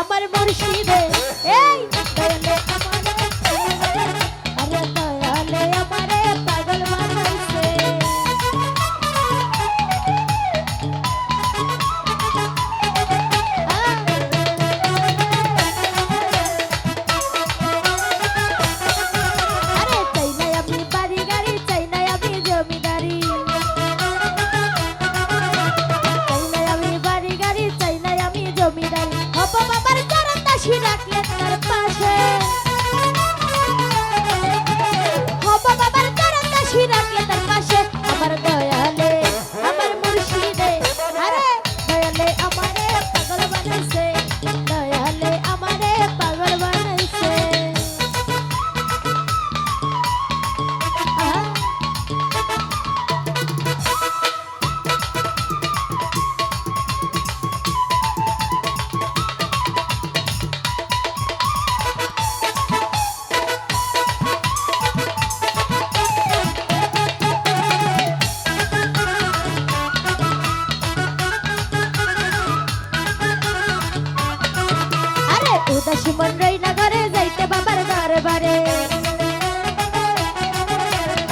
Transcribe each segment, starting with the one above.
আমার মুর্শিদে এই দয়ালে আমারে আরে দয়ালে আমারে পাগল বানাইছে আরে চাই না আমি বাড়ি গাড়ি চাই না আমি জমিদারি চাই না আমি বাড়ি গাড়ি চাই না আমি জমিদারি হব বাবার চরণ দাসী রাখলে তার পাশে হব বাবার চরণ দাসী রাখলে তার পাশে আমার দয়ালে আমার মুর্শিদে আরে দয়ালে আমারে পাগল বানাইছে দয়ালে আমারে পাগল বানাইছে আহা আরে উদাসী মন রই নগরে যাইতে বাবার দরবারে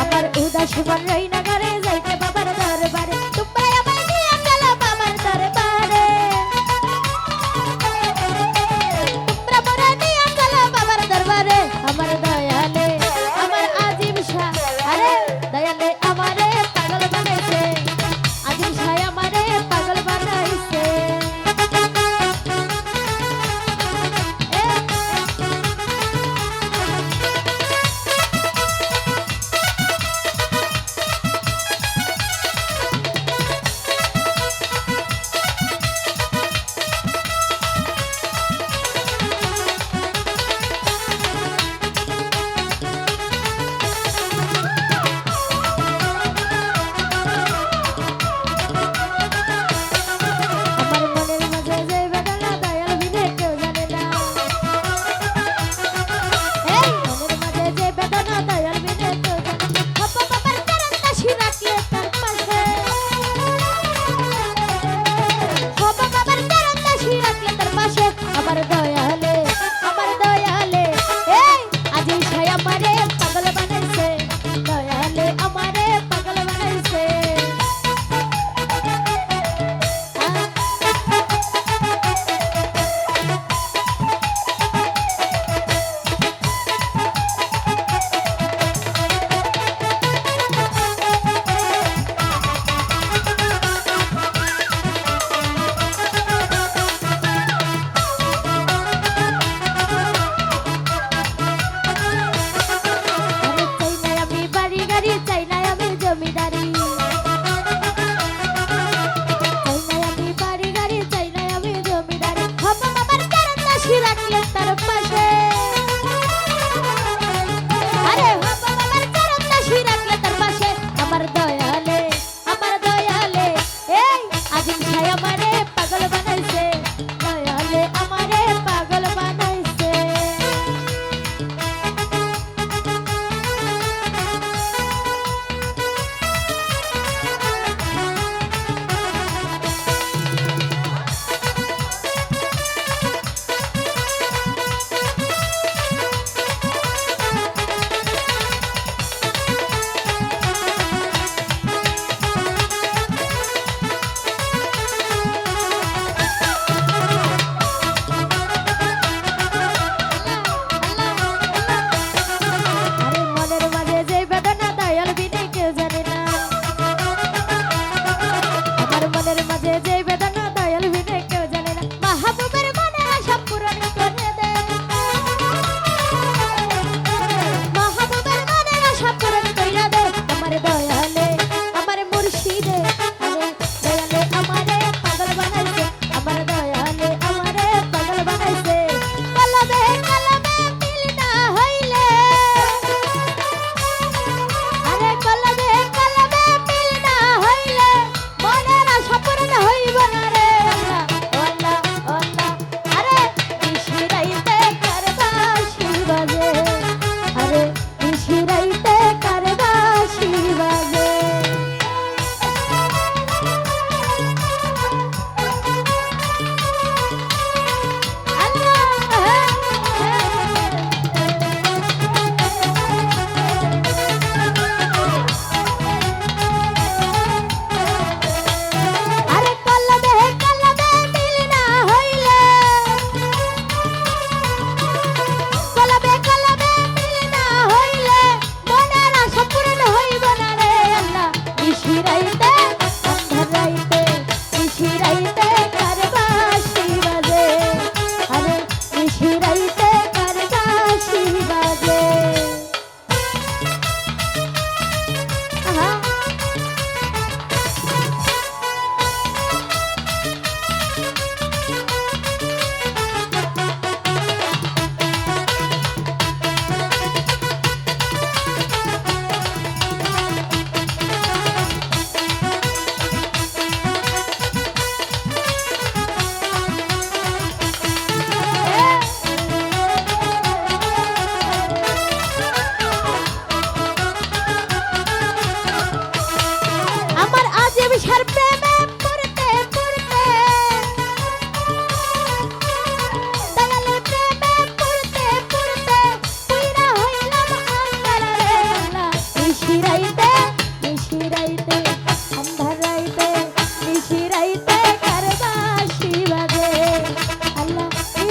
আমার উদাসী মন রই নগরে যাইতে বাবার দরবারে তোমরা আমায় নিয়ে চলো বাবার দরবারে তোমরা মোরে নিয়ে চলো বাবার দরবারে আমার দয়ালে আমার আজিম শাহ আরে দয়ালে আমারে পাগল বানাইছে আজিম শাহ আমারে পাগল বানাইছে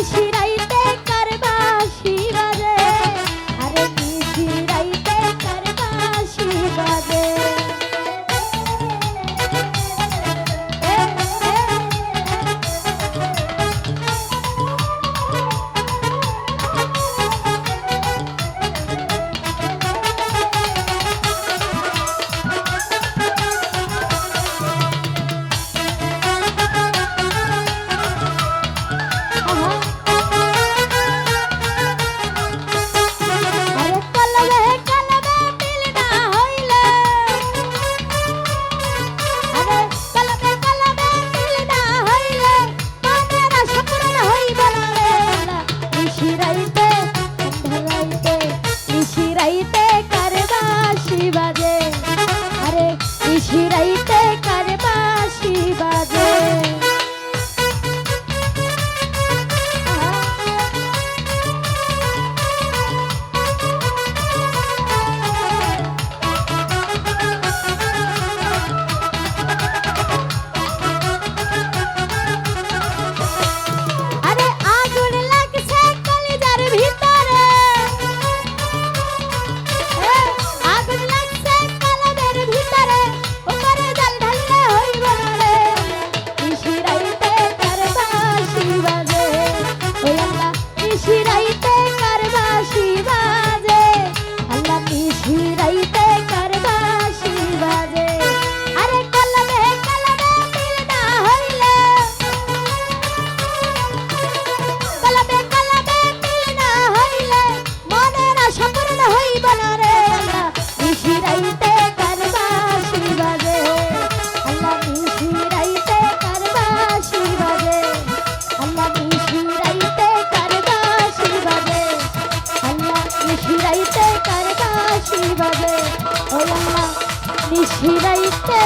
নিশিরাইতে কারবাসি বাজে, আরে নিশিরাইতে কারবাসি বাজে। নিশিরাইতে কারবাসি বাজে, আরে নিশিরাইতে কারবাসি বাজে। আরে আগুন লাগছে কলিজার ভিতরে, আগুন লাগছে কলমের ভিতরে, উপরে জল ঢাললে হইব না রে। নিশিরাইতে কারবাসি বাজে, ওই আল্লাহ নিশিরাইতে কারবাসি বাজে, আল্লাহ নিশিরাইতে কারবাসি বাজে। আরে কলমে কলমে মিল না হইলে, কলমে কলমে মিল না হইলে মনের আশা পূর্ণ হইব না রে। আল্লাহ নিশিরাইতে কারবাসি বাজে, আল্লাহ নিশিরাইতে কারবাসি বাজে, আল্লাহ নিশিরাইতে কারবাসি বাজে, আল্লাহ নিশিরাইতে কারবাসি বাজে, ও আল্লাহ নিশিরাইতে